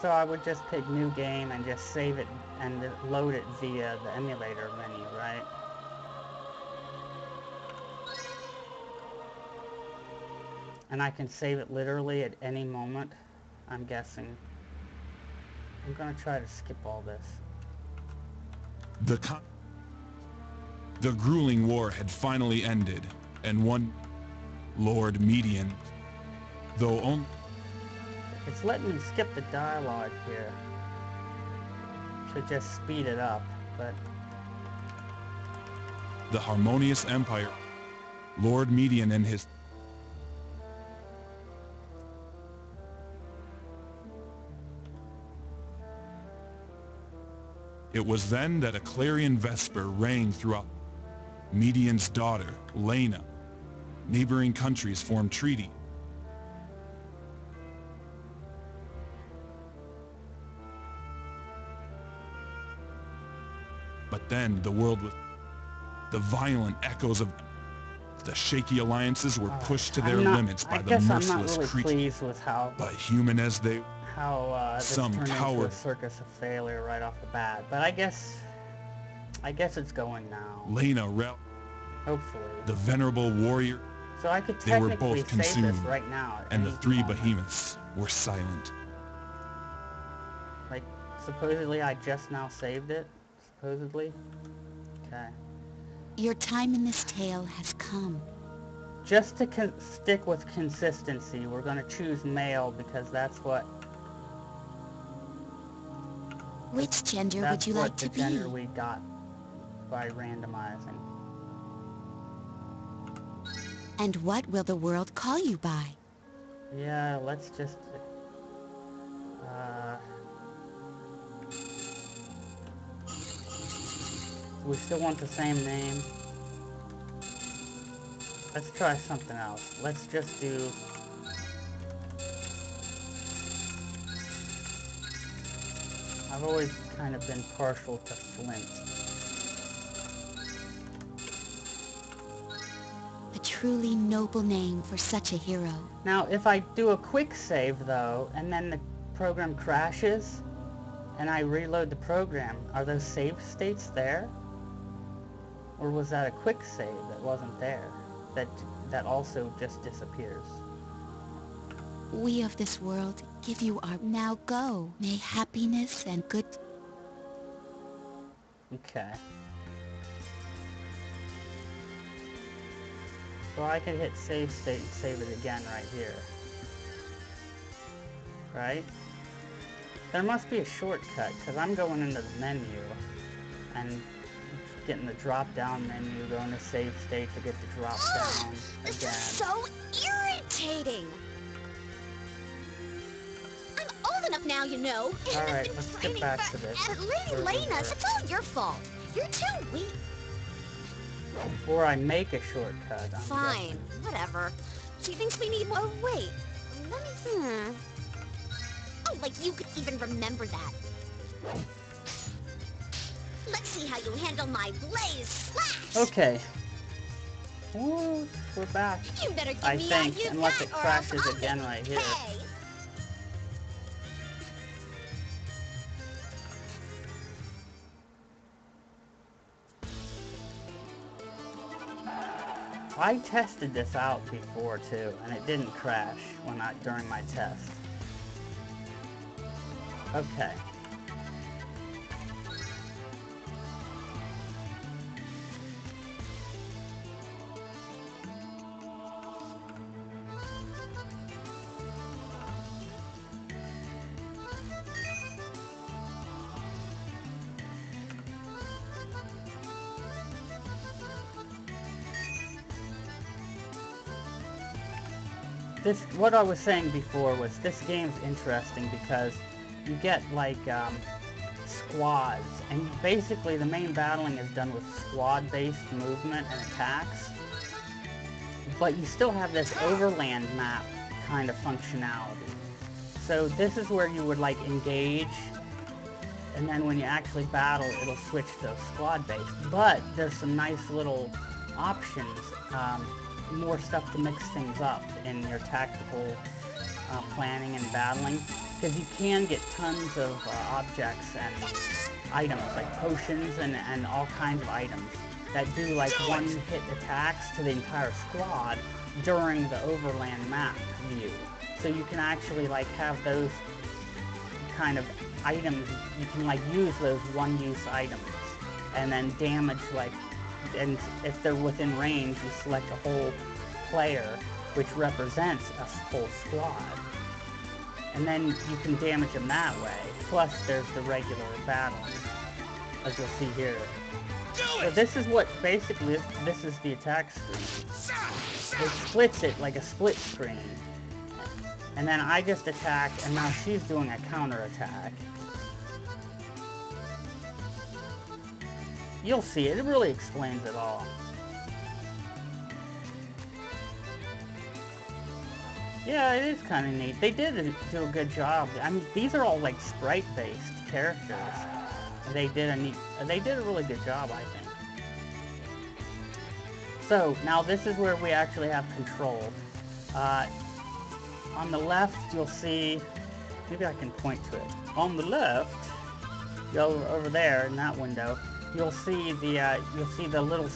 So I would just pick new game and just save it and load it via the emulator menu, right? And I can save it literally at any moment, I'm guessing. I'm gonna try to skip all this. The grueling war had finally ended, and one Lord Median, though only... It's letting me skip the dialogue here to just speed it up, but... The harmonious empire, Lord Median and his... It was then that a clarion vesper rang throughout. Median's daughter, Lena. Neighboring countries formed treaty. But then the world was... The violent echoes of... The shaky alliances were pushed to their limits by the merciless creatures. But human as they... This turned into a circus of failure right off the bat. But I guess it's going now. Lena, hopefully. The venerable warrior. So I could They were technically both save consumed, this right now. And the three behemoths were silent. Like, supposedly I just now saved it? Supposedly? Okay. Your time in this tale has come. Just to stick with consistency, we're going to choose male because that's what... Which gender would you like to be? That's the gender we got by randomizing. And what will the world call you by? Yeah, let's just... we still want the same name. Let's try something else. Let's just do... I've always kind of been partial to Flint. A truly noble name for such a hero. Now, if I do a quick save, though, and then the program crashes, and I reload the program, are those save states there? Or was that a quick save that wasn't there? That also just disappears? We of this world give you our... Now go. May happiness and good... Okay. So I can hit save state and save it again right here. Right? There must be a shortcut, because I'm going into the menu and getting the drop-down menu, going to save state to get the drop-down again. This is so irritating! I'm old enough now, you know. Alright, let's get back to this. Lady Lena, it's all your fault. You're too weak. Or I make a shortcut. Fine, whatever. She thinks we need... Oh, wait. Let me... Oh, like you could even remember that. Let's see how you handle my blaze slash. Okay. Ooh, we're back. You better give I me think, a unless it or crashes I'll again right here. pay. I tested this out before too, and it didn't crash during my test. Okay. What I was saying before was this game's interesting because you get like squads, and basically the main battling is done with squad-based movement and attacks, but you still have this overland map kind of functionality. So this is where you would like engage, and then when you actually battle, it'll switch to squad-based. But there's some nice little options. More stuff to mix things up in your tactical planning and battling, because you can get tons of objects and items, like potions and all kinds of items that do like one-hit attacks to the entire squad during the overland map view. So you can actually like have those kind of items, you can like use those one-use items and then damage like, and if they're within range, you select a whole player, which represents a whole squad. And then you can damage them that way. Plus there's the regular battling, as you'll see here. So this is what, basically, this is the attack screen. It splits it like a split screen. And then I just attack, and now she's doing a counter attack. You'll see it. It really explains it all. Yeah, it is kind of neat. They did do a good job. I mean, these are all like sprite-based characters. They did a really good job, I think. So now this is where we actually have control. On the left, you'll see. Maybe I can point to it. On the left, over there in that window, you'll see the little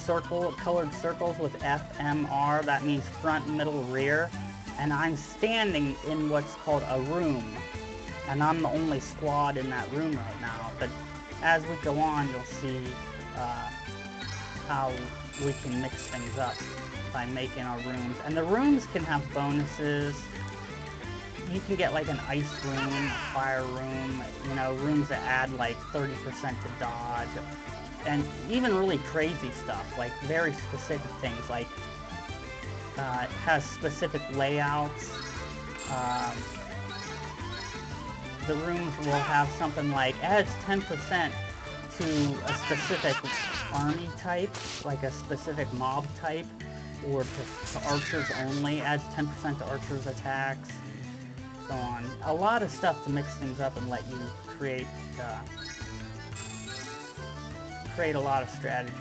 colored circles with F, M, R. That means front, middle, rear. And I'm standing in what's called a room, and I'm the only squad in that room right now. But as we go on, you'll see how we can mix things up by making our rooms. And the rooms can have bonuses. You can get like an ice room, a fire room, you know, rooms that add like 30% to dodge, and even really crazy stuff, like very specific things, like it has specific layouts. The rooms will have something like adds 10% to a specific army type, like a specific mob type, or to archers only, adds 10% to archers' attacks, and so on. A lot of stuff to mix things up and let you create a lot of strategy.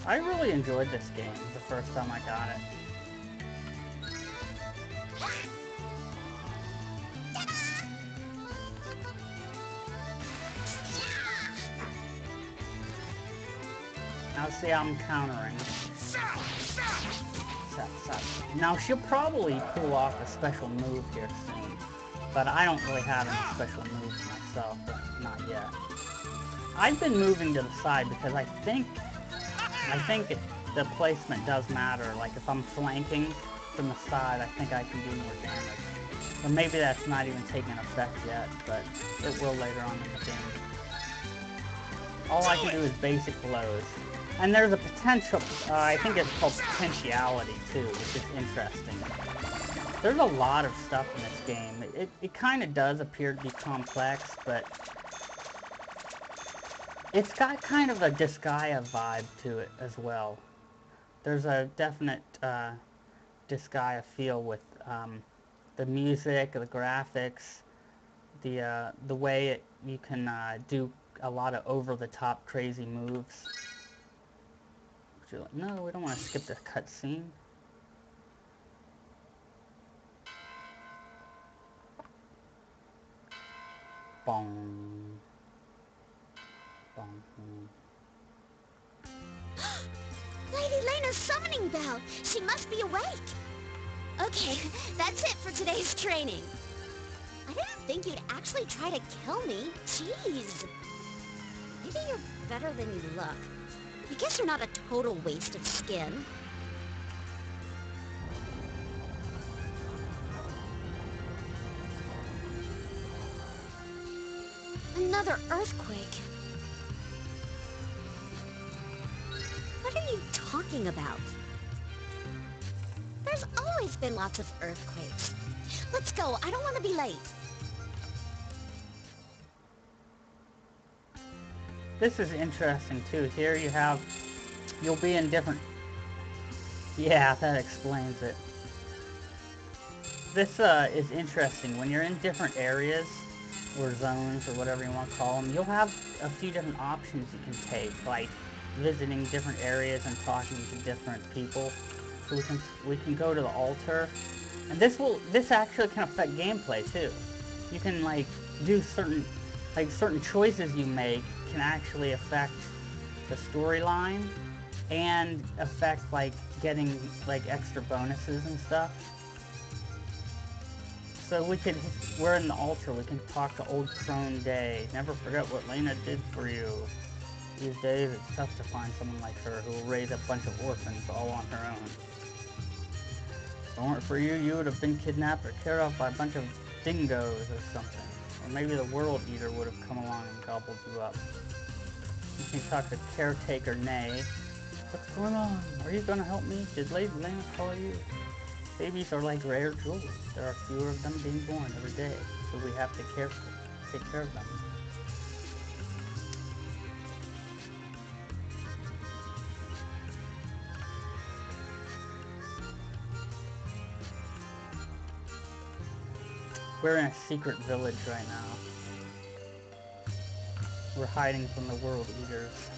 I really enjoyed this game the first time I got it. Now see, I'm countering. Now she'll probably pull off a special move here soon, but I don't really have any special moves myself, not yet. I've been moving to the side because I think the placement does matter. Like if I'm flanking from the side, I think I can do more damage. Or maybe that's not even taking effect yet, but it will later on in the game. All I can do is basic blows. And there's a potential, I think it's called potentiality too, which is interesting. There's a lot of stuff in this game. It kind of does appear to be complex, but it's got kind of a Disgaea vibe to it as well. There's a definite Disgaea feel with the music, the graphics, the way you can do a lot of over-the-top crazy moves. No, we don't want to skip the cutscene. Bong. Bong. Lady Lena's summoning bell. She must be awake. Okay, that's it for today's training. I didn't think you'd actually try to kill me. Jeez. Maybe you're better than you look. I guess you're not a total waste of skin. Another earthquake. What are you talking about? There's always been lots of earthquakes. Let's go. I don't want to be late. This is interesting too. Here you'll be in different... Yeah, that explains it. This is interesting. When you're in different areas, or zones, or whatever you want to call them, you'll have a few different options you can take, like visiting different areas and talking to different people. So we can go to the altar, And this actually can affect gameplay too. You can like do certain choices you make can actually affect the storyline and affect like getting like extra bonuses and stuff. So we're in the Ultra, we can talk to old Crone Day. Never forget what Lena did for you. These days, it's tough to find someone like her who will raise a bunch of orphans all on her own. If it weren't for you, you would have been kidnapped or carried off by a bunch of dingoes or something. Or maybe the World Eater would have come along and gobbled you up. You can talk to Caretaker Nay. What's going on? Are you going to help me? Did Lady Lena call you? Babies are like rare jewels. There are fewer of them being born every day, so we have to take care of them. We're in a secret village right now. We're hiding from the World Eaters.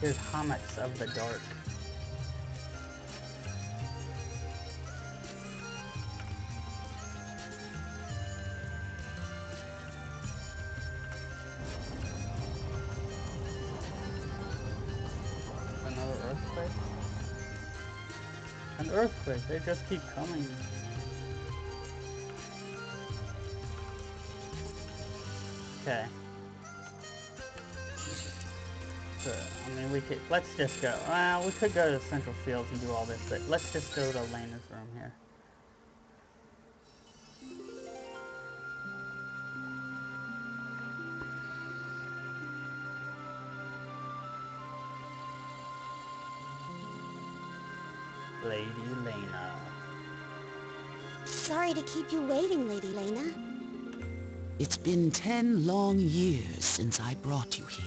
Here's Hammocks of the Dark. Another earthquake? An earthquake, they just keep coming. Okay. So, I mean, let's just go. We could go to the Central Fields and do all this, but let's just go to Elena's room here. Lady Lena. Sorry to keep you waiting, Lady Lena. It's been 10 long years since I brought you here.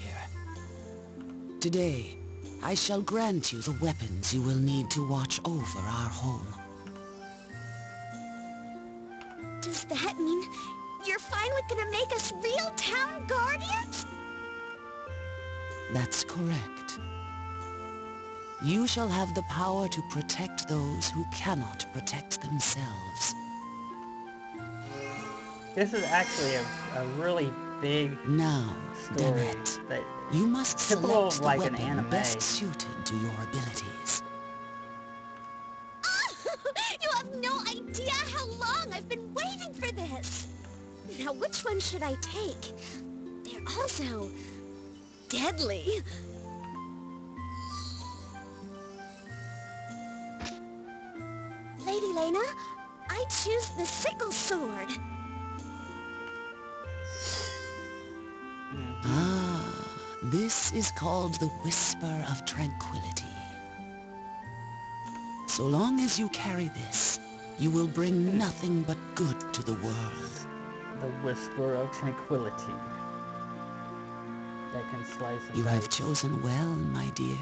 Today, I shall grant you the weapons you will need to watch over our home. Does that mean you're finally gonna make us real town guardians? That's correct. You shall have the power to protect those who cannot protect themselves. This is actually a really big Now, story Danette, that you must typical select of the like an weapon anime. best suited to your abilities. You have no idea how long I've been waiting for this. Now, which one should I take? They're also deadly. Lady Lena, I choose the sickle sword. Ah, this is called the Whisper of Tranquility. So long as you carry this, you will bring nothing but good to the world. The Whisper of Tranquility. That can slice and You have dice. chosen well, my dear.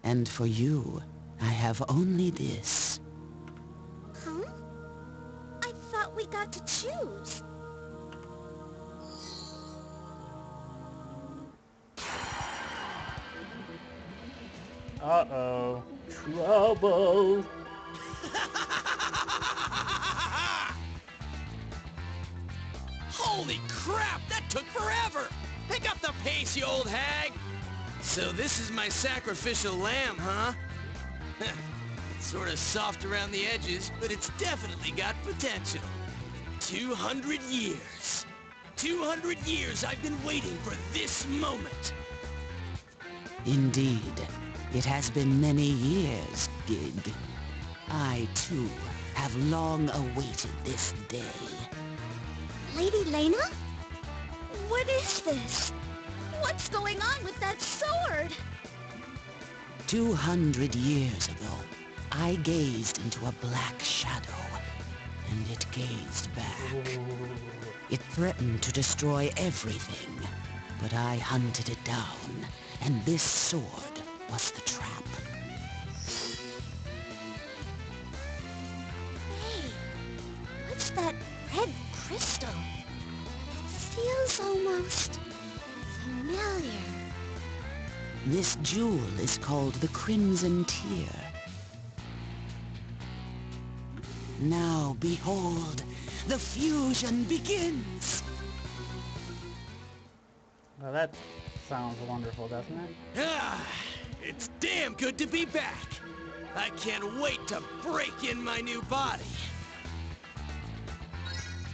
And for you, I have only this. Huh? I thought we got to choose. Uh-oh. Trouble. Holy crap, that took forever! Pick up the pace, you old hag! So this is my sacrificial lamb, huh? It's sort of soft around the edges, but it's definitely got potential. 200 years. 200 years I've been waiting for this moment. Indeed, it has been many years, Gig. I, too, have long awaited this day. Lady Lena? What is this? What's going on with that sword? 200 years ago, I gazed into a black shadow, and it gazed back. It threatened to destroy everything, but I hunted it down, and this sword was the trap. Hey, what's that red crystal. It feels almost familiar. This jewel is called the Crimson Tear. Now behold, the fusion begins! Well, that sounds wonderful, doesn't it? Ah, it's damn good to be back. I can't wait to break in my new body.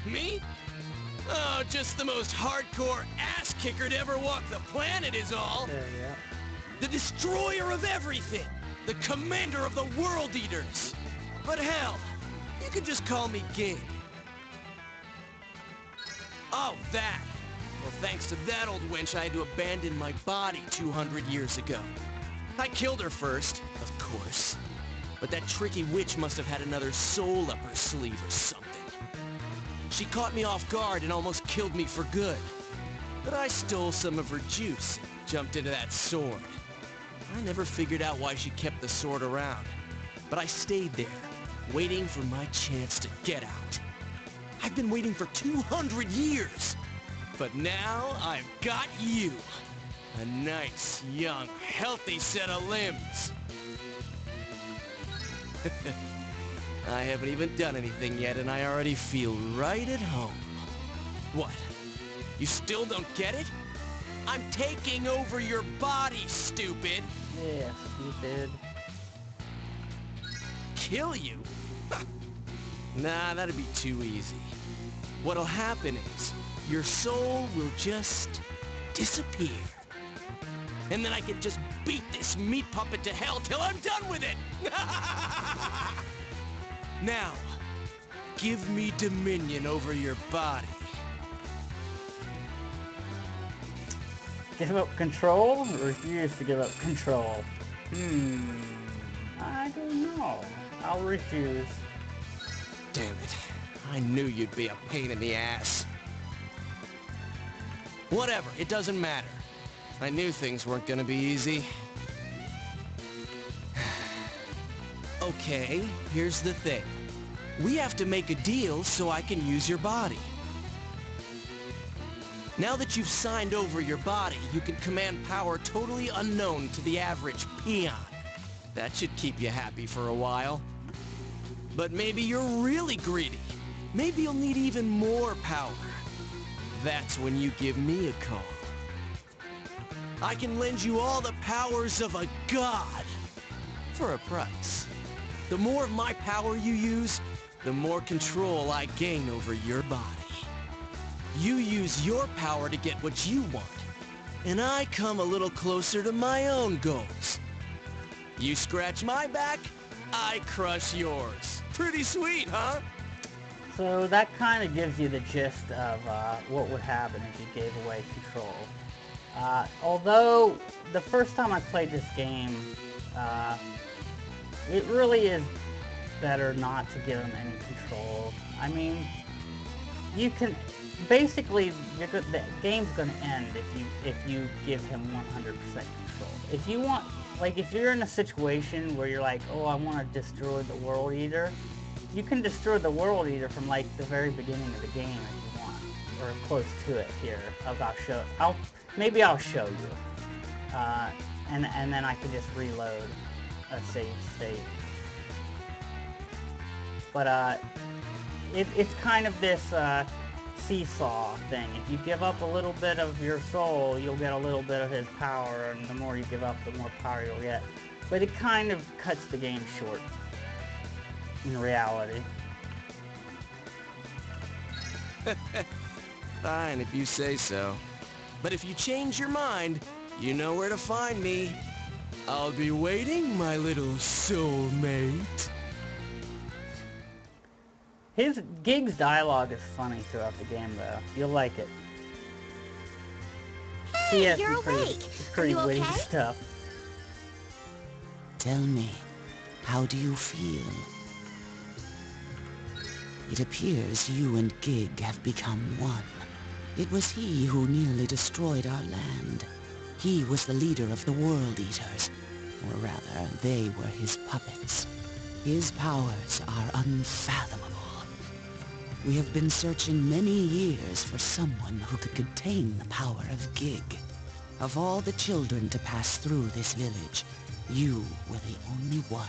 Me? Oh, just the most hardcore ass-kicker to ever walk the planet is all. Yeah. The destroyer of everything. The commander of the World Eaters. But hell, you can just call me Gig. Oh, that. Well, thanks to that old wench, I had to abandon my body 200 years ago. I killed her first, of course. But that tricky witch must have had another soul up her sleeve or something. She caught me off guard and almost killed me for good. But I stole some of her juice and jumped into that sword. I never figured out why she kept the sword around. But I stayed there, waiting for my chance to get out. I've been waiting for 200 years. But now I've got you. A nice, young, healthy set of limbs. I haven't even done anything yet, and I already feel right at home. What? You still don't get it? I'm taking over your body, stupid! Yeah, stupid. Kill you? Nah, that'd be too easy. What'll happen is, your soul will just disappear. And then I can just beat this meat puppet to hell till I'm done with it! Now, give me dominion over your body. Give up control? Refuse to give up control. I don't know. I'll refuse. Damn it. I knew you'd be a pain in the ass. Whatever, it doesn't matter. I knew things weren't gonna be easy. Okay, here's the thing. We have to make a deal so I can use your body. Now that you've signed over your body, you can command power totally unknown to the average peon. That should keep you happy for a while. But maybe you're really greedy. Maybe you'll need even more power. That's when you give me a call. I can lend you all the powers of a god for a price. The more of my power you use, the more control I gain over your body. You use your power to get what you want, and I come a little closer to my own goals. You scratch my back, I crush yours. Pretty sweet, huh? So that kind of gives you the gist of what would happen if you gave away control. Although the first time I played this game, it really is better not to give them any control. I mean, you can basically the game's going to end if you give him 100% control. If you want, like, if you're in a situation where you're like, oh, I want to destroy the World Eater, you can destroy the World Eater from like the very beginning of the game if you want, or close to it. Here, maybe I'll show you, and then I can just reload a save state. But it's kind of this seesaw thing. If you give up a little bit of your soul, you'll get a little bit of his power, and the more you give up, the more power you'll get. But it kind of cuts the game short in reality. Fine, if you say so. But if you change your mind, you know where to find me. I'll be waiting, my little soulmate. Gig's dialogue is funny throughout the game, though. You'll like it. Hey, you're awake. Pretty Are you witty okay? stuff. Tell me, how do you feel? It appears you and Gig have become one. It was he who nearly destroyed our land. He was the leader of the World Eaters, or rather, they were his puppets. His powers are unfathomable. We have been searching many years for someone who could contain the power of Gig. Of all the children to pass through this village, you were the only one.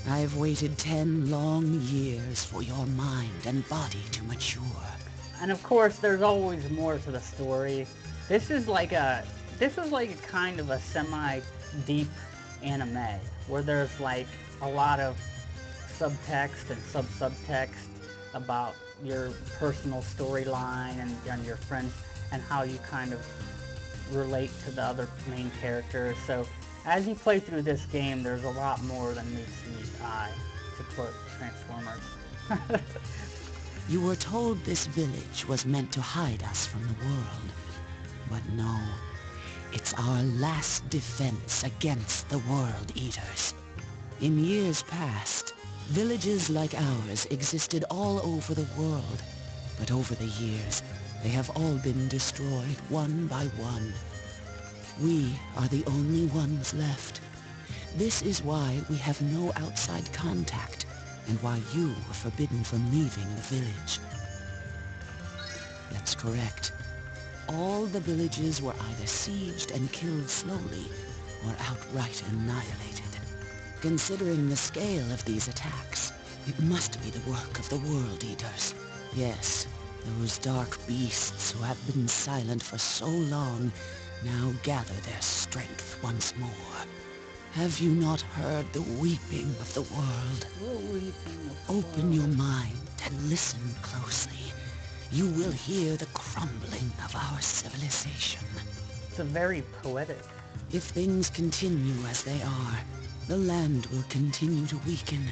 I've waited 10 long years for your mind and body to mature. And of course, there's always more to the story. This is like a kind of a semi-deep anime, where there's like a lot of subtext and subtext about your personal storyline and your friends and how you kind of relate to the other main characters. So as you play through this game, there's a lot more than meets the eye, to quote Transformers. You were told this village was meant to hide us from the world. But no, it's our last defense against the World Eaters. In years past, villages like ours existed all over the world. But over the years, they have all been destroyed one by one. We are the only ones left. This is why we have no outside contact, and why you were forbidden from leaving the village. That's correct. All the villages were either sieged and killed slowly, or outright annihilated. Considering the scale of these attacks, it must be the work of the World Eaters. Yes, those dark beasts who have been silent for so long now gather their strength once more. Have you not heard the weeping of the world? Open your mind and listen closely. You will hear the crumbling of our civilization. It's a very poetic. If things continue as they are, the land will continue to weaken,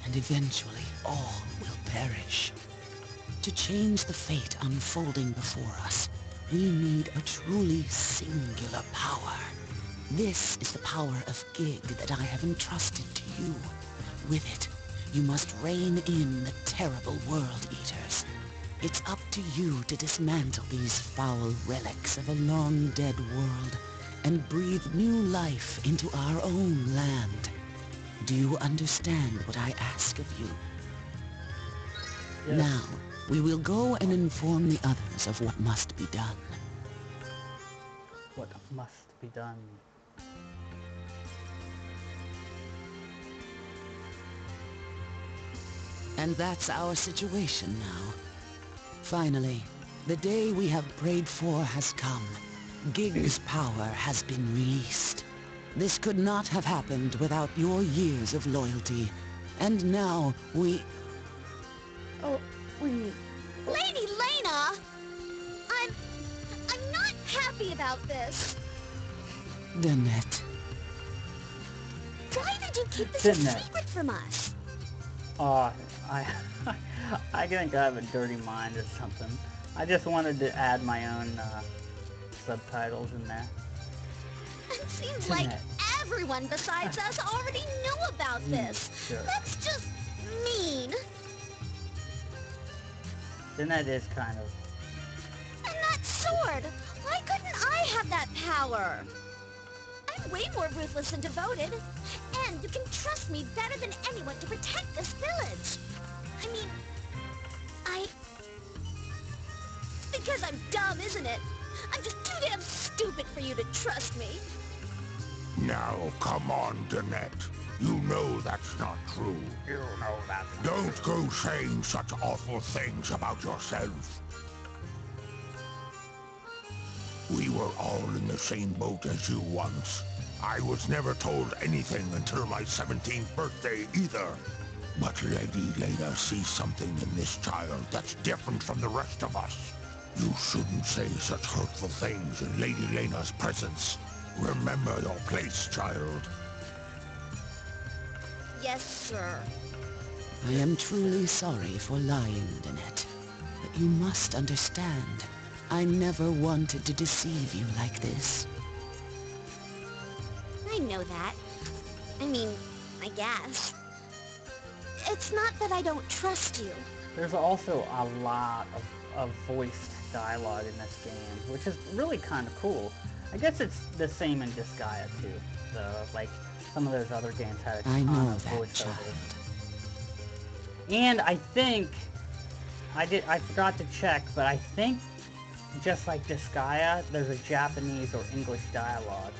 and eventually all will perish. To change the fate unfolding before us, we need a truly singular power. This is the power of Gig that I have entrusted to you. With it, you must rein in the terrible World Eaters. It's up to you to dismantle these foul relics of a long-dead world and breathe new life into our own land. Do you understand what I ask of you? Yes. Now, we will go and inform the others of what must be done. What must be done? And that's our situation now. Finally, the day we have prayed for has come. Gig's power has been released. This could not have happened without your years of loyalty. And now we... Lady Lena! I'm not happy about this. Danette. Why did you keep this a Danette. secret from us? I think I have a dirty mind or something. I just wanted to add my own subtitles in there. It seems like everyone besides us already knew about this. Sure. That's just mean. Then that is kind of... And that sword! Why couldn't I have that power? I'm way more ruthless and devoted. And you can trust me better than anyone to protect this village. I mean, because I'm dumb, isn't it? I'm just too damn stupid for you to trust me. Now, come on, Danette. You know that's not true. You know that's not Don't go saying such awful things about yourself. We were all in the same boat as you once. I was never told anything until my 17th birthday either. But Lady Lena sees something in this child that's different from the rest of us. You shouldn't say such hurtful things in Lady Lena's presence. Remember your place, child. Yes, sir. I am truly sorry for lying, Danette. But you must understand, I never wanted to deceive you like this. I know that. I mean, I guess. It's not that I don't trust you. There's also a lot of voiced dialogue in this game, which is really kind of cool. I guess it's the same in Disgaea too, though. Like, some of those other games had a I ton know of that, voiceovers. child. And I think I forgot to check, but I think just like Disgaea, there's a Japanese or English dialogue.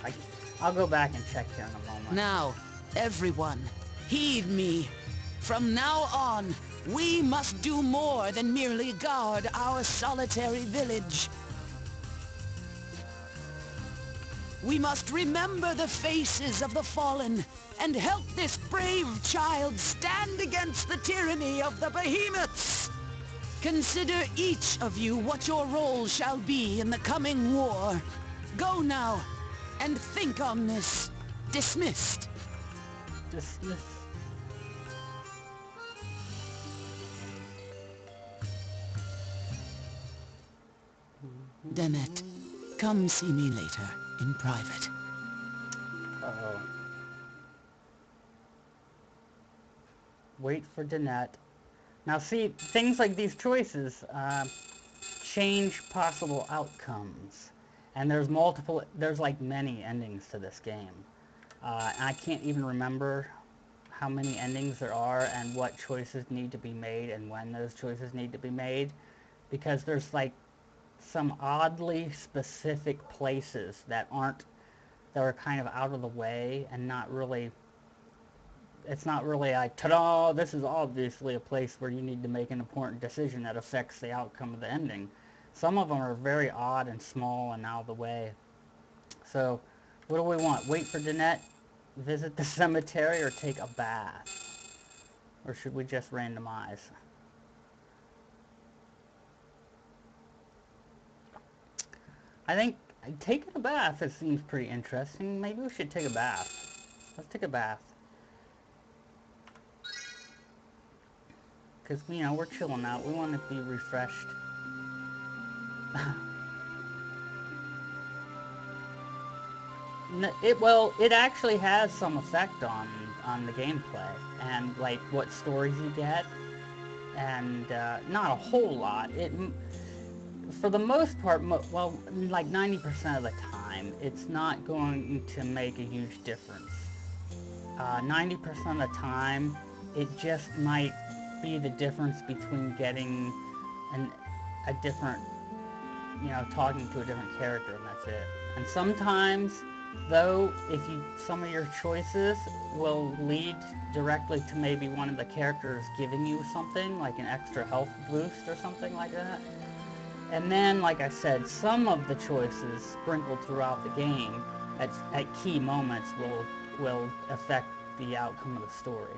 I'll go back and check here in a moment. Now, everyone, heed me. From now on, we must do more than merely guard our solitary village. We must remember the faces of the fallen and help this brave child stand against the tyranny of the behemoths. Consider each of you what your role shall be in the coming war. Go now, and think on this. Dismissed. Dismissed. Demet, come see me later, in private. Uh-oh. Wait for Danette. Now see, things like these choices change possible outcomes. And there's like many endings to this game. And I can't even remember how many endings there are and what choices need to be made and when those choices need to be made. Because there's like some oddly specific places that are kind of out of the way and not really, it's not really like, ta-da, this is obviously a place where you need to make an important decision that affects the outcome of the ending. Some of them are very odd and small and out of the way. So, what do we want? Wait for Danette, visit the cemetery, or take a bath? Or should we just randomize? I think taking a bath, it seems pretty interesting. Maybe we should take a bath. Let's take a bath. Because, you know, we're chilling out. We want to be refreshed. It actually has some effect on the gameplay. And, like, what stories you get. And, not a whole lot. For the most part, like 90% of the time, it's not going to make a huge difference. 90% of the time, it just might be the difference between getting a different, you know, talking to a different character, and that's it. And sometimes, though, some of your choices will lead directly to maybe one of the characters giving you something, like an extra health boost or something like that. And then, like I said, some of the choices sprinkled throughout the game at key moments will affect the outcome of the story.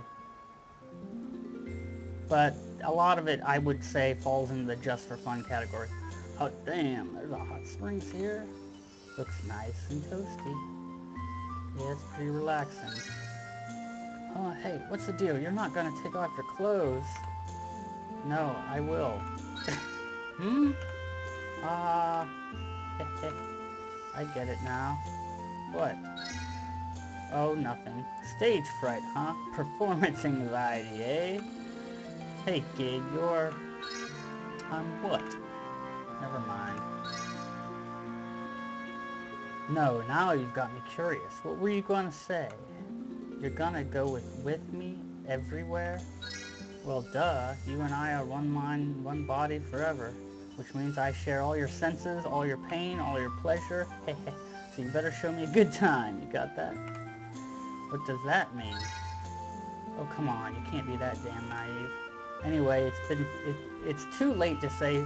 But a lot of it, I would say, falls into the just for fun category. Oh, damn, there's a hot springs here. Looks nice and toasty. Yeah, it's pretty relaxing. Oh, hey, what's the deal? You're not gonna take off your clothes. No, I will. Hmm? I get it now. What? Oh, nothing. Stage fright, huh? Performance anxiety, eh? Hey, kid, you're... on what? Never mind. No, now you've got me curious. What were you gonna say? You're gonna go with me everywhere? Well, duh. You and I are one mind, one body forever. Which means I share all your senses, all your pain, all your pleasure. So you better show me a good time. You got that? What does that mean? Oh, come on. You can't be that damn naive. Anyway, it's too late to say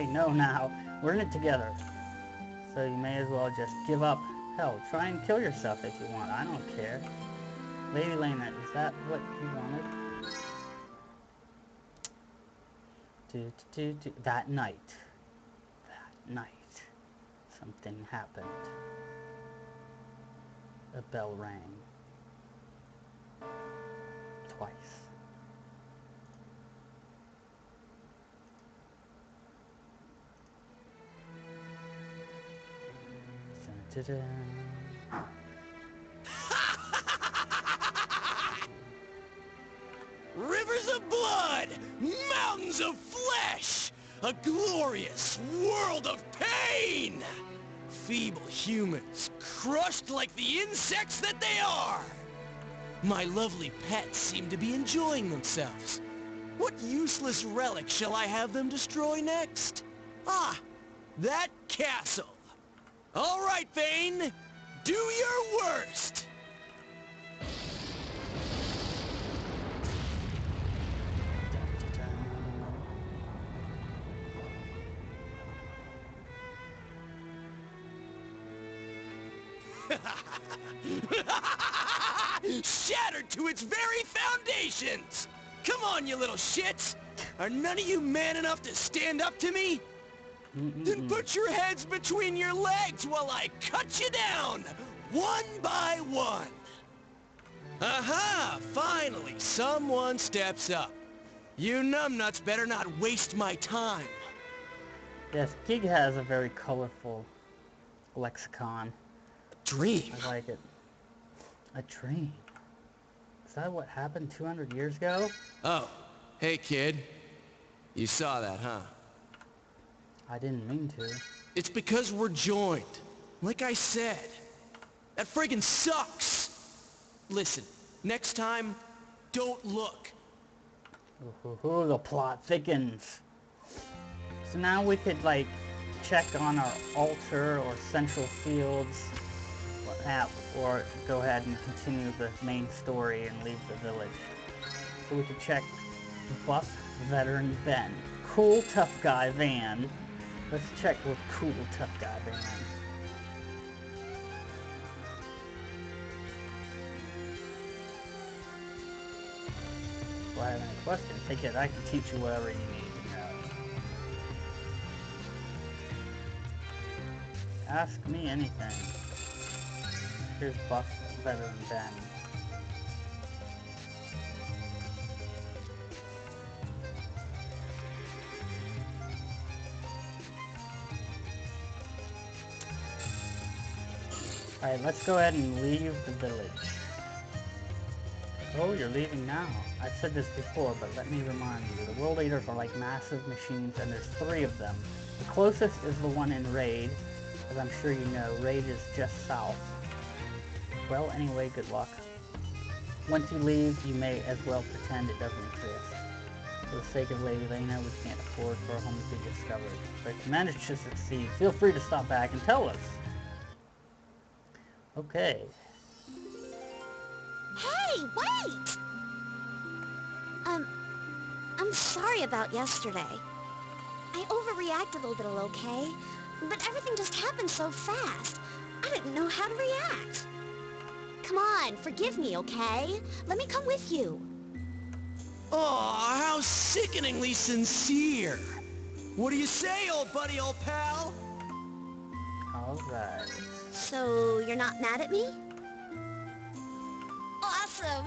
no now. We're in it together. So you may as well just give up. Hell, try and kill yourself if you want. I don't care. Lady Lena, is that what you wanted? That night, something happened. A bell rang. Twice. Rivers of blood! Mountains of flesh! A glorious world of pain! Feeble humans, crushed like the insects that they are! My lovely pets seem to be enjoying themselves. What useless relic shall I have them destroy next? Ah, that castle. All right, Vane. Do your worst. Shattered to its very foundations! Come on, you little shits! Are none of you man enough to stand up to me? Then put your heads between your legs while I cut you down, one by one. Aha! Finally, someone steps up. You numbnuts better not waste my time. Yes, Gig has a very colorful lexicon. Dream. I like it. A dream. Is that what happened 200 years ago? Oh, hey kid. You saw that, huh? I didn't mean to. It's because we're joined. Like I said. That friggin' sucks! Listen, next time, don't look. Ooh, the plot thickens. So now we could, like, check on our altar or central fields, or go ahead and continue the main story and leave the village. So we could check Buff Veteran Ben. Cool Tough Guy Van. Let's check with Cool Tough Guy Van. If I have any questions, take it. I can teach you whatever you need to know. Ask me anything. Here's Buff Veteran Ben. Alright, let's go ahead and leave the village. Oh, you're leaving now. I've said this before, but let me remind you. The World Eaters are like massive machines, and there's 3 of them. The closest is the one in Raid, as I'm sure you know. Raid is just south. Well, anyway, good luck. Once you leave, you may as well pretend it doesn't exist. For the sake of Lady Lena, we can't afford for a home to be discovered. But if you manage to succeed, feel free to stop back and tell us. Okay. Hey, wait! I'm sorry about yesterday. I overreacted a little, okay? But everything just happened so fast. I didn't know how to react. Come on, forgive me, okay? Let me come with you. Aw, how sickeningly sincere. What do you say, old buddy, old pal? Alright. So, you're not mad at me? Awesome!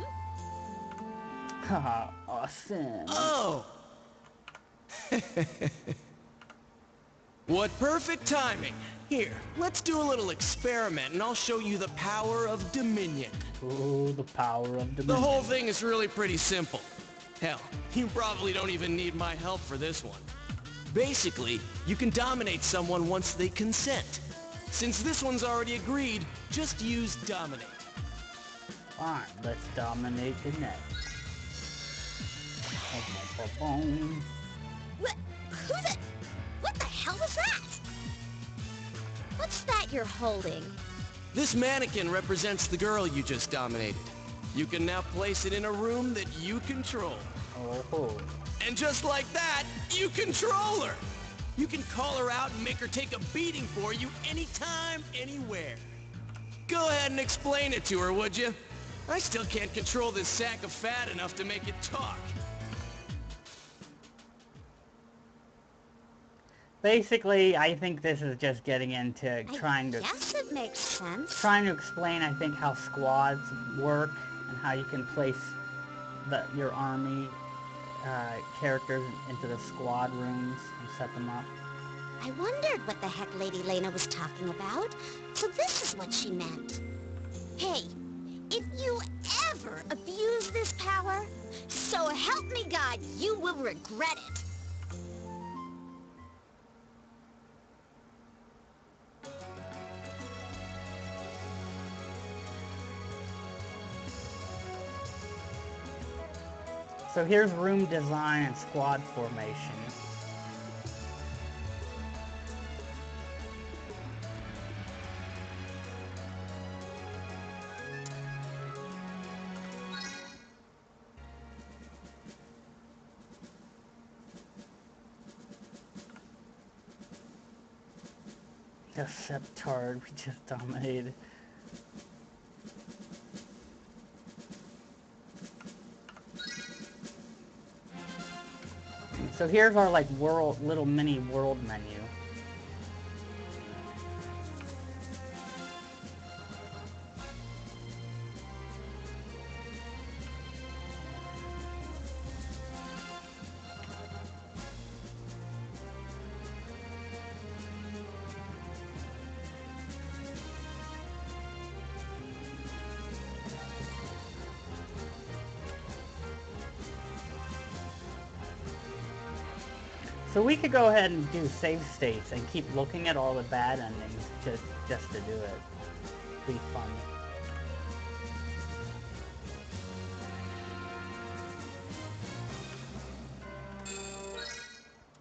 Haha, awesome. Oh! What perfect timing. Here, let's do a little experiment and I'll show you the power of Dominion. Ooh, the power of Dominion. The whole thing is really pretty simple. Hell, you probably don't even need my help for this one. Basically, you can dominate someone once they consent. Since this one's already agreed, just use dominate. Fine, let's dominate the net. What the hell was that? What's that you're holding? This mannequin represents the girl you just dominated. You can now place it in a room that you control. Oh. And just like that, you control her! You can call her out and make her take a beating for you anytime, anywhere. Go ahead and explain it to her, would you? I still can't control this sack of fat enough to make it talk. Basically, I think this is just getting into trying to... Yes, it makes sense. Trying to explain, I think, how squads work and how you can place your army characters into the squad rooms and set them up. I wondered what the heck Lady Lena was talking about. So this is what she meant. Hey, if you ever abuse this power, so help me God, you will regret it. So here's room design and squad formation. The Septard we just dominated. So here's our like little mini world menu. So we could go ahead and do save states and keep looking at all the bad endings just to do it. Be fun.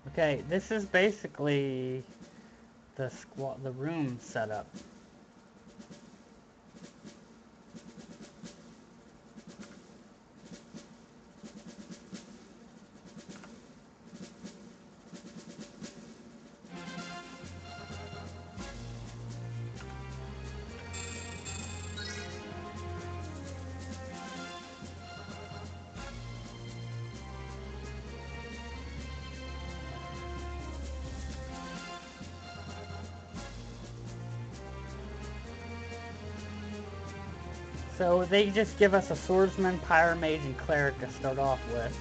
Okay, this is basically the room setup. So they just give us a swordsman, pyromage, and cleric to start off with.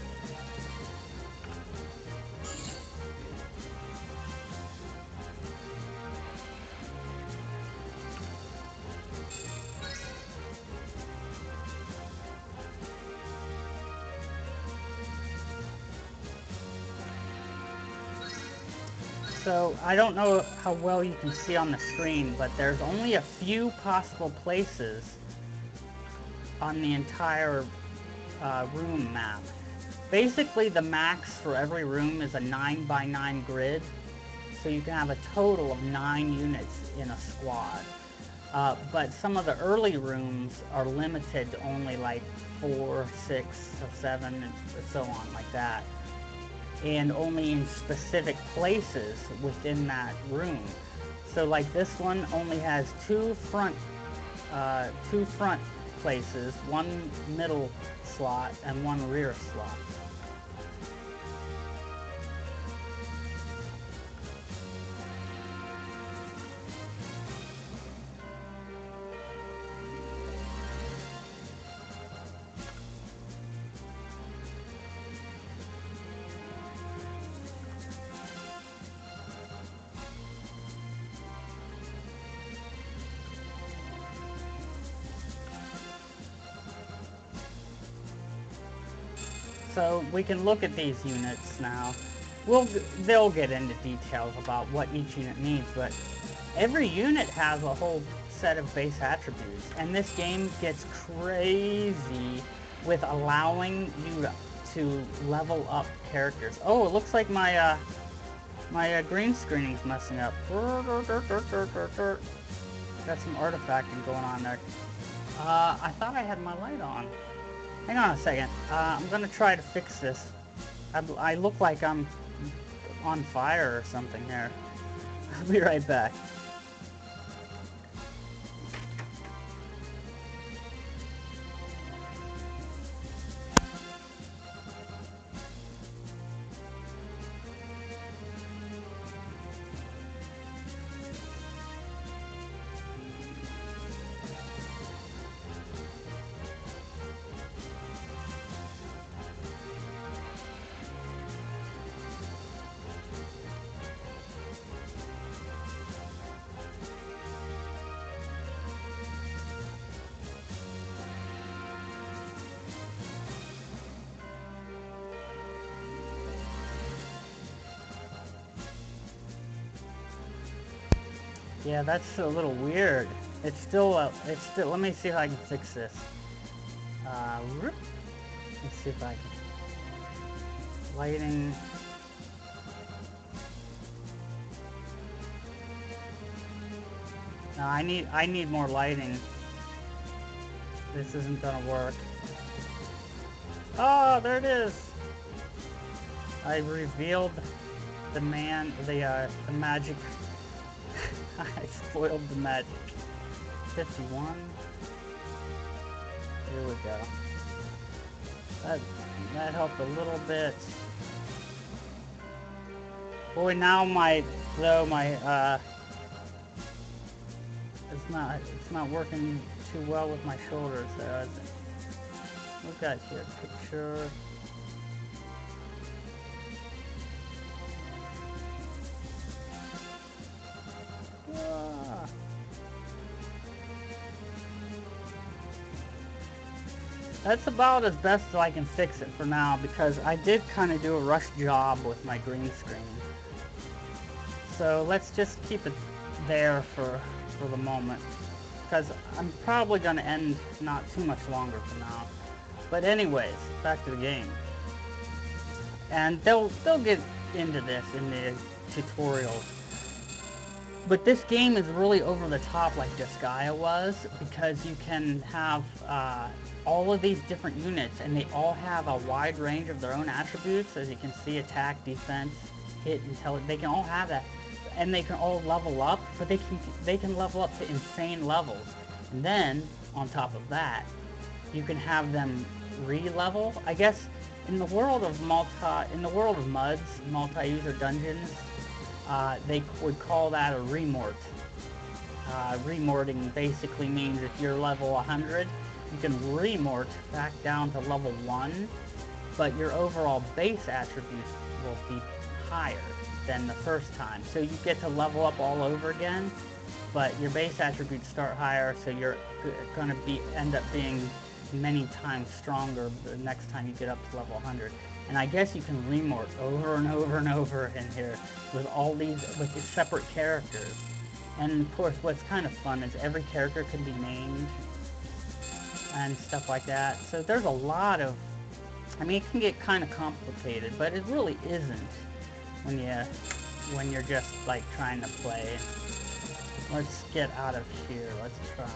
So I don't know how well you can see on the screen, but there's only a few possible places on the entire room map. Basically, the max for every room is a 9x9 grid, so you can have a total of 9 units in a squad. But some of the early rooms are limited to only like 4, 6, or 7, and so on, like that. And only in specific places within that room. So like this one only has two front places, one middle slot and one rear slot. So we can look at these units now. They'll get into details about what each unit needs, but every unit has a whole set of base attributes, and this game gets crazy with allowing you to level up characters. Oh, it looks like my green screening's messing up. Got some artifacting going on there. I thought I had my light on. Hang on a second. I'm gonna try to fix this. I look like I'm on fire or something there. I'll be right back. Yeah, that's a little weird. It's still, let me see if I can fix this. Let's see if I can. Lighting. No, I need more lighting. This isn't gonna work. Oh, there it is. I revealed the magic. I spoiled the magic. 51. Here we go. That helped a little bit. Boy, now it's not working too well with my shoulders there. We've got here picture. Ah. That's about as best as I can fix it for now, because I did kind of do a rush job with my green screen. So let's just keep it there for the moment, because I'm probably going to end not too much longer from now. But anyways, back to the game. And they'll get into this in the tutorials. But this game is really over the top like Disgaea was, because you can have all of these different units, and they all have a wide range of their own attributes. As you can see, attack, defense, hit, intelligence, they can all have that. And they can all level up, but they can level up to insane levels. And then, on top of that, you can have them re-level. I guess in the world of MUDs, multi-user dungeons, they would call that a remort. Remorting basically means if you're level 100, you can remort back down to level 1, but your overall base attributes will be higher than the first time. So you get to level up all over again, but your base attributes start higher, so you're going to end up being many times stronger the next time you get up to level 100. And I guess you can remort over and over and over in here with all these separate characters. And of course, what's kind of fun is every character can be named and stuff like that. So there's a lot of, I mean, it can get kind of complicated, but it really isn't when you're just like trying to play. Let's get out of here. Let's try.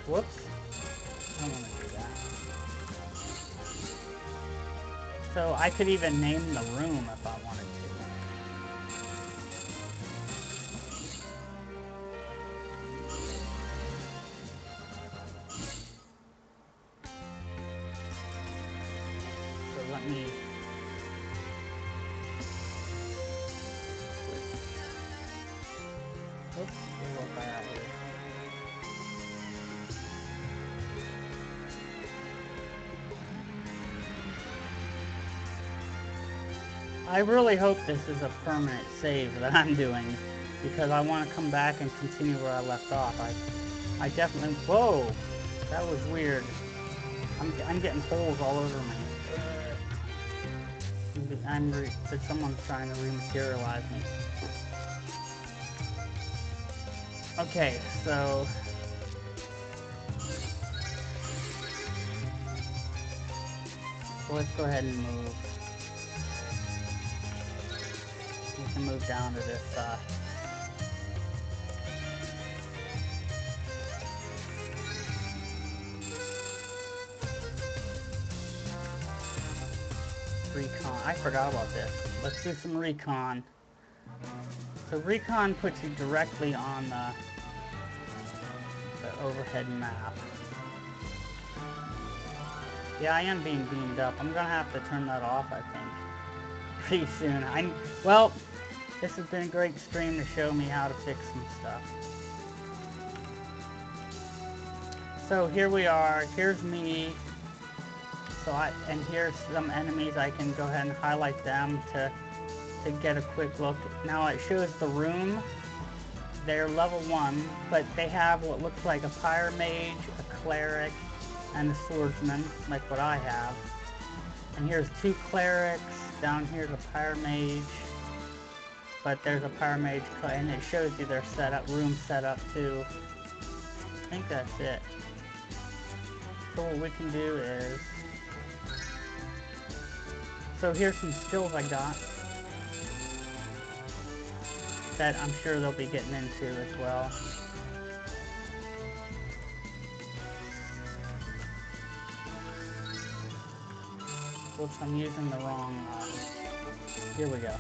Whoops. I don't want to do that. So I could even name the room if I wanted to. So let me... Oops, what if I out here? I really hope this is a permanent save that I'm doing, because I want to come back and continue where I left off. I definitely... Whoa! That was weird. I'm getting holes all over me. That someone's trying to rematerialize me. Okay, so... let's go ahead and move. We can move down to this, recon. I forgot about this. Let's do some recon. So recon puts you directly on the overhead map. Yeah, I am being beamed up. I'm gonna have to turn that off, I think, pretty soon. Well, this has been a great stream to show me how to fix some stuff. So here we are. Here's me. And here's some enemies. I can go ahead and highlight them to get a quick look. Now it shows the room. They're level 1, but they have what looks like a pyre mage, a cleric, and a swordsman, like what I have. And here's 2 clerics. Down here's a pyre mage. But there's a pyre mage, and it shows you their setup, room setup too. I think that's it. So what we can do is... So here's some skills I got that I'm sure they'll be getting into as well. Whoops, I'm using the wrong... here we go.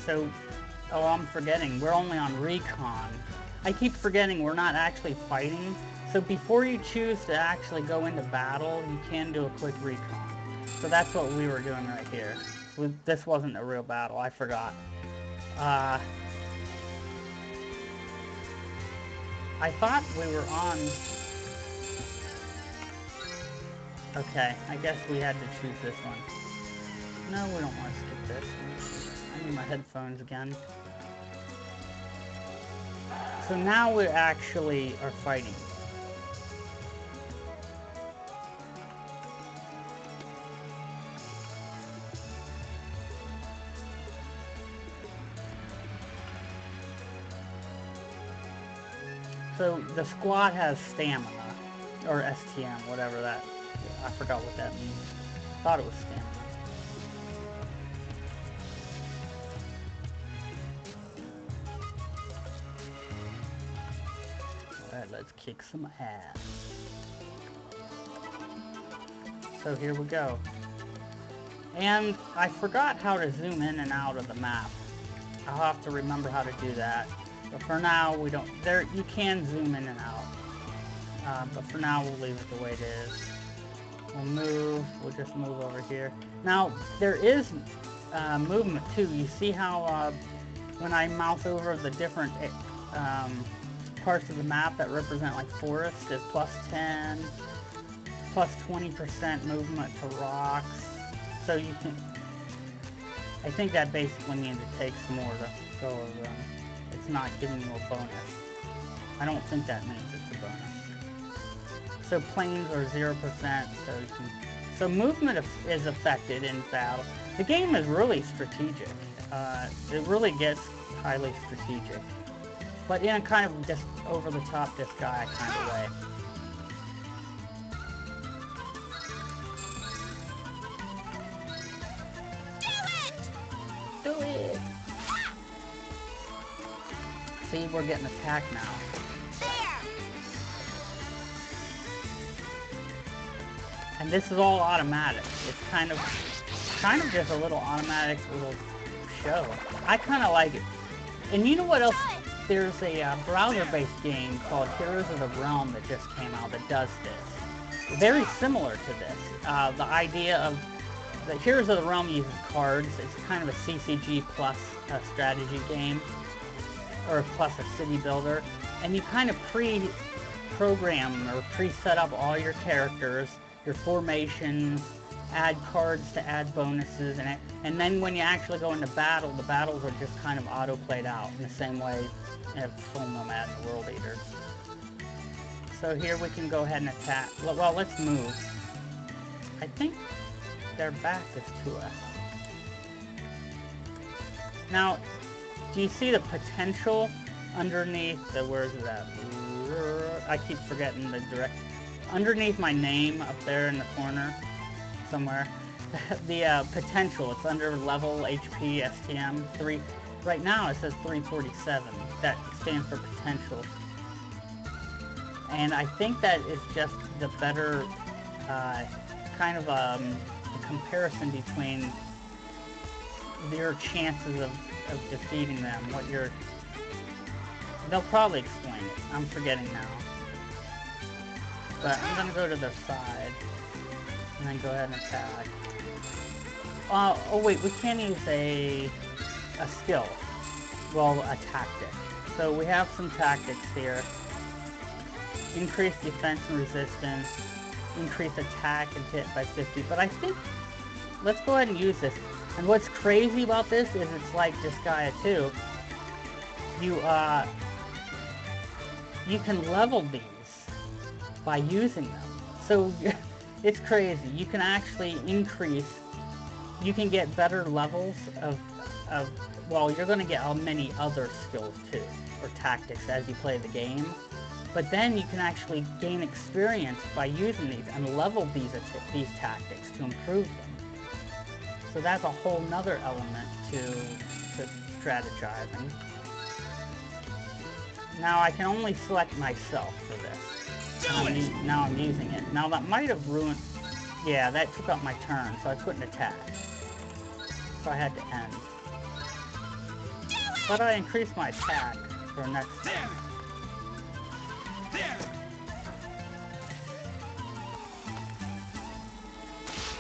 So, oh, I'm forgetting. We're only on recon. I keep forgetting we're not actually fighting. So before you choose to actually go into battle, you can do a quick recon. So that's what we were doing right here. This wasn't a real battle. I forgot. I thought we were on... Okay, I guess we had to choose this one. No, we don't want to skip this. I need my headphones again. So now we actually are fighting. So the squad has stamina, or STM, whatever that, I forgot what that means. Thought it was stamina. Alright, let's kick some ass. So here we go. And I forgot how to zoom in and out of the map. I'll have to remember how to do that. But for now, we don't... There, you can zoom in and out. But for now, we'll leave it the way it is. We'll move. We'll just move over here. Now, there is movement, too. You see how when I mouse over the different parts of the map that represent, like, forest, is +10, +20% movement to rocks. So you can... I think that basically means it takes more to go over them. It's not giving you a bonus. I don't think that means it's a bonus. So planes are 0%, so you can... So movement is affected in battle. The game is really strategic. It really gets highly strategic. But in a kind of just over-the-top this guy kind of way. Do it! See, we're getting attacked now. And this is all automatic. It's kind of just a little automatic little show. I kind of like it. And you know what else? There's a browser-based game called Heroes of the Realm that just came out that does this. Very similar to this. The idea of the Heroes of the Realm uses cards. It's kind of a CCG plus a strategy game, or plus a city builder. And you kind of pre-program or pre-set up all your characters, your formations, add cards to add bonuses, and then when you actually go into battle, the battles are just kind of auto-played out in the same way as Soul Nomad and the World Eaters. So here we can go ahead and attack. Well, let's move. I think their back is to us. Now, do you see the potential underneath the, where is that? I keep forgetting the direct. Underneath my name up there in the corner somewhere, the potential, it's under level HP STM 3. Right now it says 347. That stands for potential. And I think that is just the better kind of a comparison between your chances of defeating them. What your... They'll probably explain it. I'm forgetting now. But I'm gonna go to their side and then go ahead and attack. Oh wait, we can't use a skill. Well, a tactic. So we have some tactics here. Increase defense and resistance. Increase attack and hit by 50. But I think, let's go ahead and use this. And what's crazy about this is it's like Disgaea 2. You can level these by using them. So it's crazy. You can actually increase, you can get better levels of well, you're going to get many other skills too, or tactics as you play the game. But then you can actually gain experience by using these and level these tactics to improve them. So that's a whole nother element to strategizing. Now I can only select myself for this. Now I'm using it. Now that might have ruined... Yeah, that took up my turn, so I couldn't attack. So I had to end. But I increased my attack for next turn.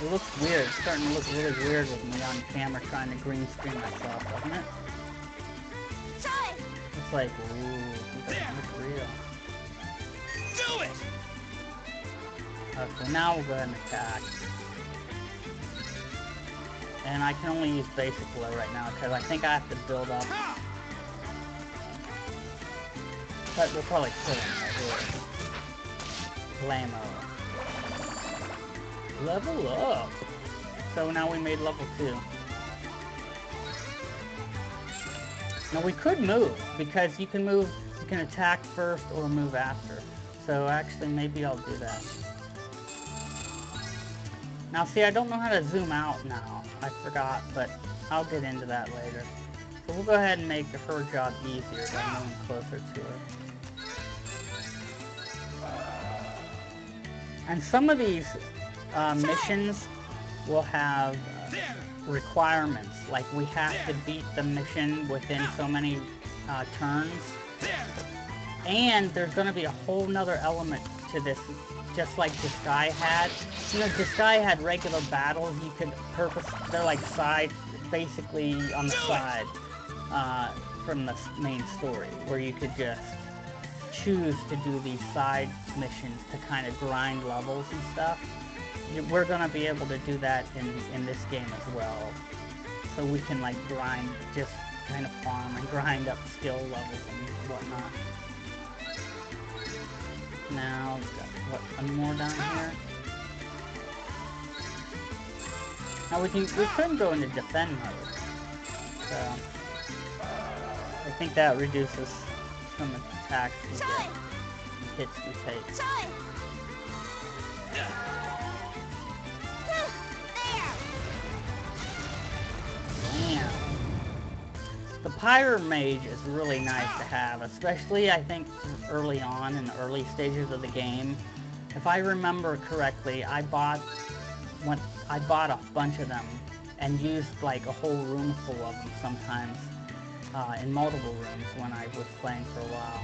It looks weird. It's starting to look really weird with me on camera trying to green screen myself, doesn't it? It's like, ooh, it doesn't look real. Do it! Okay, now we'll go ahead and attack. And I can only use basic blow right now because I think I have to build up. But we'll probably kill him right here. Blammo. Level up! So now we made level 2. Now we could move, because you can move, you can attack first or move after. So actually maybe I'll do that. Now see, I don't know how to zoom out now. I forgot, but I'll get into that later. So we'll go ahead and make her job easier by moving closer to her. And some of these missions will have requirements, like we have to beat the mission within so many turns. And there's going to be a whole nother element to this, just like Disguise had. You know, Disguise had regular battles. You could they're like side, basically on the side from the main story, where you could just choose to do these side missions to kind of grind levels and stuff. We're going to be able to do that in this game as well. So we can like grind, just kind of farm and grind up skill levels and whatnot. Now, we've got, what, one more down here? Now we couldn't go into defend mode. So, I think that reduces some attacks we get, and hits we take. Damn. The Pyre Mage is really nice to have, especially I think early on in the early stages of the game. If I remember correctly, I bought a bunch of them and used like a whole room full of them sometimes in multiple rooms when I was playing for a while.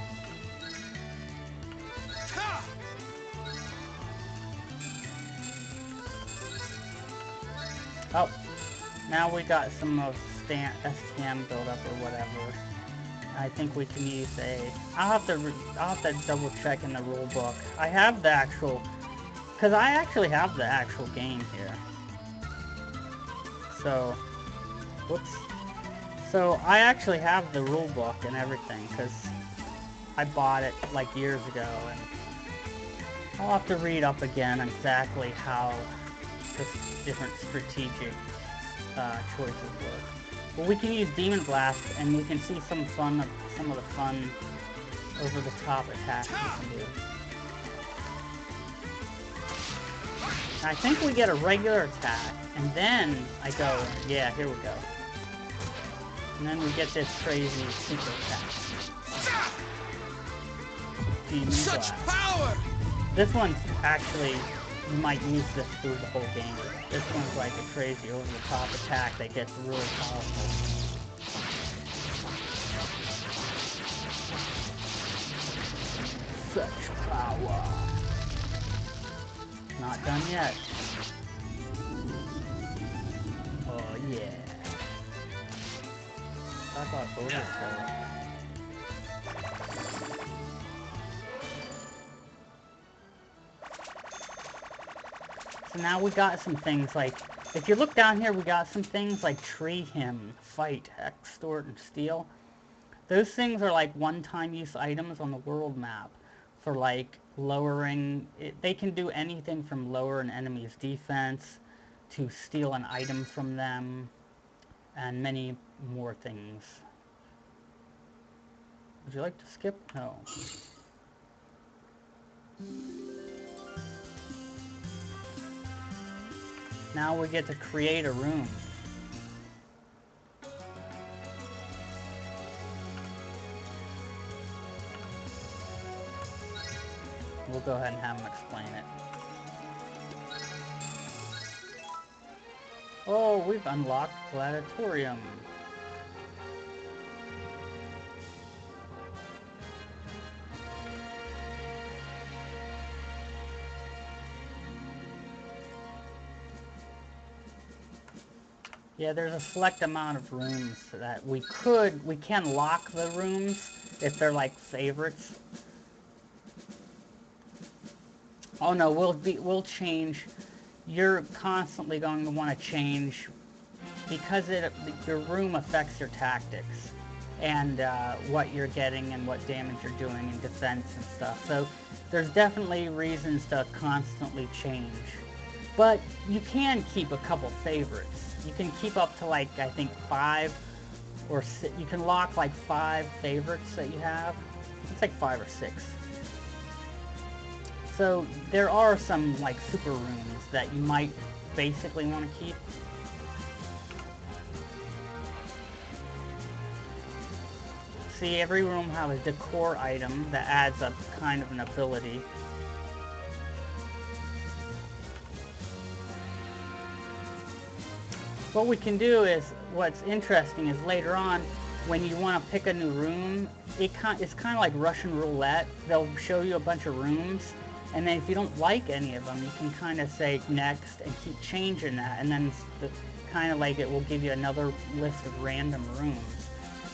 Oh, now we got some of STM buildup or whatever. I think we can use I'll have to double check in the rule book. I have the actual, because I actually have the actual game here. So, whoops. So I actually have the rule book and everything because I bought it like years ago, and I'll have to read up again on exactly how the different strategic choices work. But we can use Demon Blast, and we can see some of the fun over-the-top attacks we can do. I think we get a regular attack, and then I go, yeah, here we go. And then we get this crazy super attack. Demon Such Blast. power! This one's actually, you might use this through the whole game. This one's like a crazy over-the-top attack that gets really powerful. Such power. Not done yet. Oh yeah. Talk about overkill. So now we got some things like, if you look down here, we got some things like Tree Him, Fight, Extort, and Steal. Those things are like one-time use items on the world map for like lowering, they can do anything from lower an enemy's defense to steal an item from them and many more things. Would you like to skip? No. Now we get to create a room. We'll go ahead and have him explain it. Oh, we've unlocked Gladiatorium. Yeah, there's a select amount of rooms that we can lock the rooms if they're like favorites. Oh no, we'll change. You're constantly going to want to change because your room affects your tactics and what you're getting and what damage you're doing in defense and stuff. So there's definitely reasons to constantly change. But you can keep a couple favorites. You can keep up to like, I think 5 or 6. You can lock like 5 favorites that you have. It's like 5 or 6. So there are some like super rooms that you might basically want to keep. See, every room has a decor item that adds up kind of an ability. What we can do is, what's interesting is later on, when you want to pick a new room, it's kind of like Russian roulette. They'll show you a bunch of rooms, and then if you don't like any of them, you can kind of say next and keep changing that, and then kind of like it will give you another list of random rooms.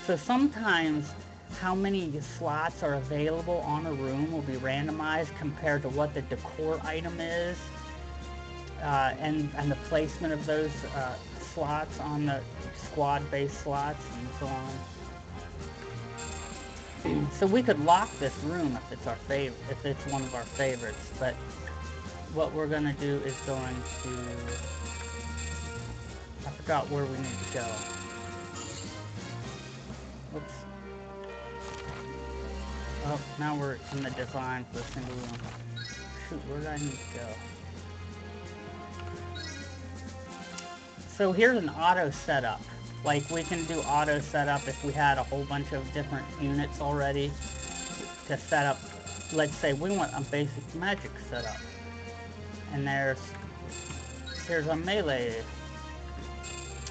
So sometimes how many slots are available on a room will be randomized compared to what the decor item is, and the placement of those slots on the squad-based slots and so on. So we could lock this room if it's our favorite, if it's one of our favorites. But what we're gonna do is going to, I forgot where we need to go. Oops. Oh, now we're in the design for the single room. Shoot, where did I need to go? So here's an auto setup. Like, we can do auto setup if we had a whole bunch of different units already to set up. Let's say we want a basic magic setup. And here's a melee.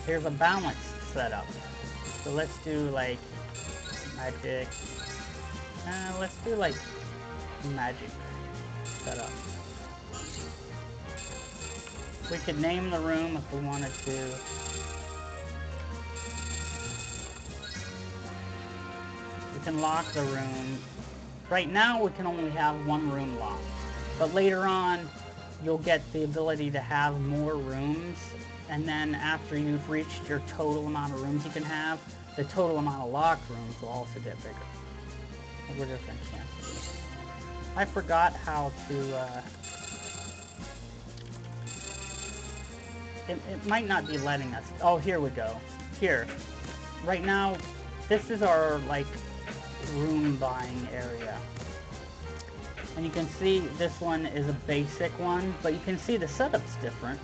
Here's a balanced setup. So let's do like magic. Let's do like magic setup. We could name the room if we wanted to. We can lock the room. Right now we can only have one room locked. But later on you'll get the ability to have more rooms, and then after you've reached your total amount of rooms you can have, the total amount of locked rooms will also get bigger. We're just gonna cancel this. I forgot how to it might not be letting us. Oh, here we go. Here. Right now, this is our, like, room buying area. And you can see this one is a basic one, but you can see the setup's different.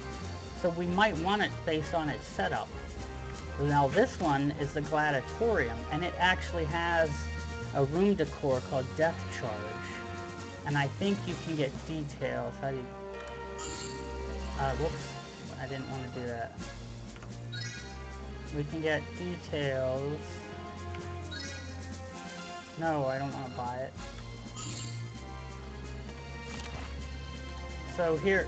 So we might want it based on its setup. Now this one is the Gladiatorium, and it actually has a room decor called Death Charge. And I think you can get details. How do you... whoops. I didn't want to do that. We can get details. No, I don't want to buy it. So here,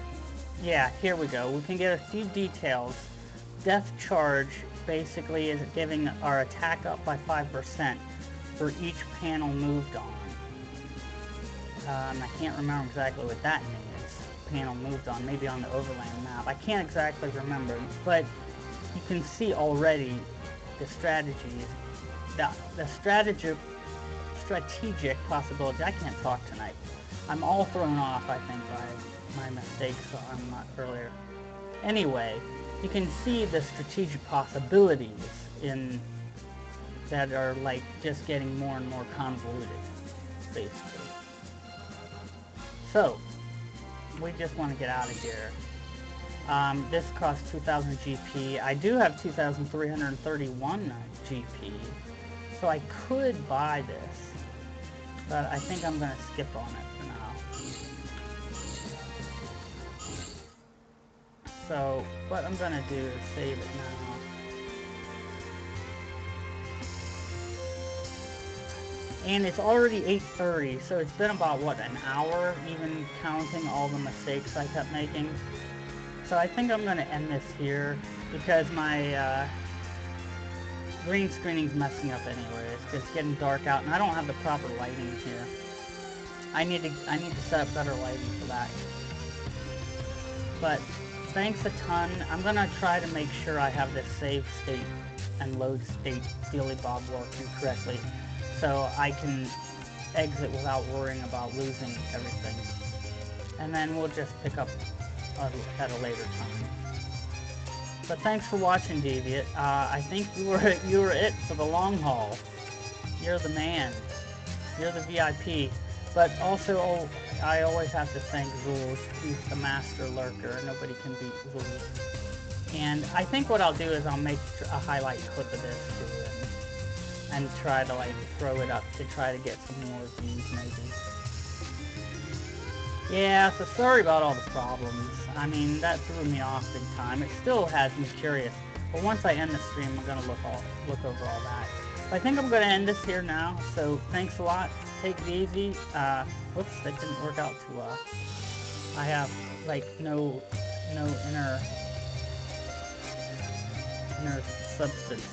yeah, here we go. We can get a few details. Death Charge basically is giving our attack up by 5% for each panel moved on. I can't remember exactly what that means. Panel moved on, maybe on the overland map. I can't exactly remember, but you can see already the strategies, the strategic possibility. I can't talk tonight. I'm all thrown off, I think, by my mistakes earlier. Anyway, you can see the strategic possibilities in that are like just getting more and more convoluted, basically. So, we just want to get out of here. This costs 2,000 GP. I do have 2,331 GP, so I could buy this, but I think I'm going to skip on it for now. So, what I'm going to do is save it now. And it's already 8:30, so it's been about, what, an hour, even counting all the mistakes I kept making. So I think I'm going to end this here, because my green screening's messing up anyways, because it's getting dark out, and I don't have the proper lighting here. I need to set up better lighting for that. But thanks a ton. I'm going to try to make sure I have this save state and load state dealy-bob working correctly, so I can exit without worrying about losing everything. And then we'll just pick up at a later time. But thanks for watching, Deviant. I think you were it for the long haul. You're the man. You're the VIP. But also, I always have to thank Zulz. He's the master lurker. Nobody can beat Zulz. And I think what I'll do is I'll make a highlight clip of this too, and try to like throw it up to try to get some more views maybe. Yeah, so sorry about all the problems. I mean, that threw me off big time. It still has me curious. But once I end the stream, I'm gonna look over all that. I think I'm gonna end this here now. So thanks a lot. Take it easy. Whoops, that didn't work out too well. I have like no inner substance.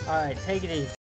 All right, take it easy.